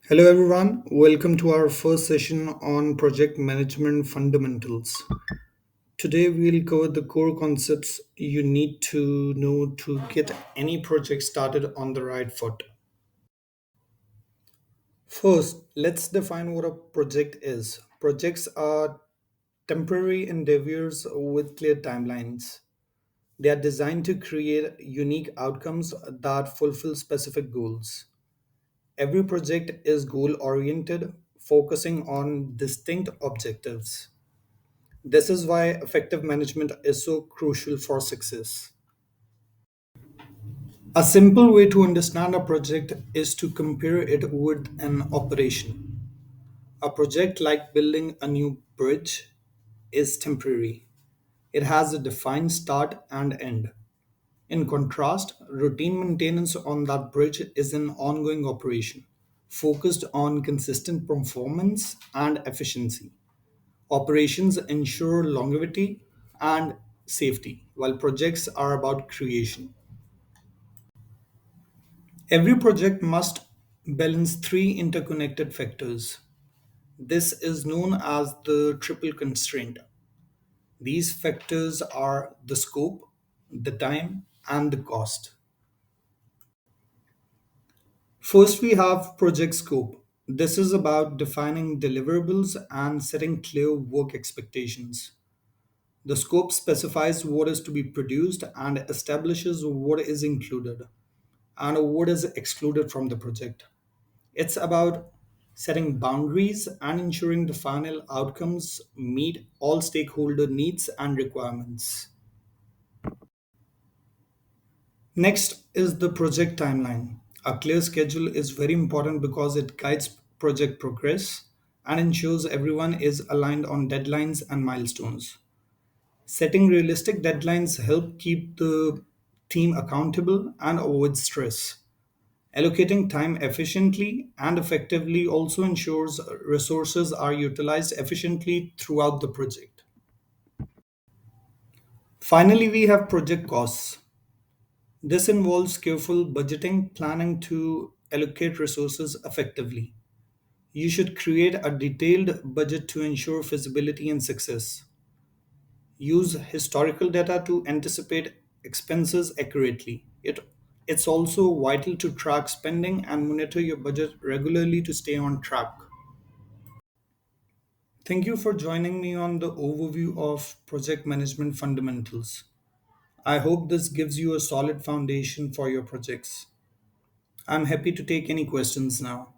Hello, everyone. Welcome to our first session on project management fundamentals. Today, we'll cover the core concepts you need to know to get any project started on the right foot. First, let's define what a project is. Projects are temporary endeavors with clear timelines. They are designed to create unique outcomes that fulfill specific goals. Every project is goal oriented, focusing on distinct objectives. This is why effective management is so crucial for success. A simple way to understand a project is to compare it with an operation. A project like building a new bridge is temporary, it has a defined start and end. In contrast, routine maintenance on that bridge is an ongoing operation focused on consistent performance and efficiency. Operations ensure longevity and safety, while projects are about creation. Every project must balance three interconnected factors. This is known as the triple constraint. These factors are the scope, the time, and the cost. First, we have project scope. This is about defining deliverables and setting clear work expectations. The scope specifies what is to be produced and establishes what is included and what is excluded from the project. It's about setting boundaries and ensuring the final outcomes meet all stakeholder needs and requirements. Next is the project timeline. A clear schedule is very important because it guides project progress and ensures everyone is aligned on deadlines and milestones. Setting realistic deadlines help keep the team accountable and avoid stress. Allocating time efficiently and effectively also ensures resources are utilized efficiently throughout the project. Finally, we have project costs. This involves careful budgeting, planning to allocate resources effectively. You should create a detailed budget to ensure feasibility and success. Use historical data to anticipate expenses accurately. It's also vital to track spending and monitor your budget regularly to stay on track. Thank you for joining me on the overview of project management fundamentals. I hope this gives you a solid foundation for your projects. I'm happy to take any questions now.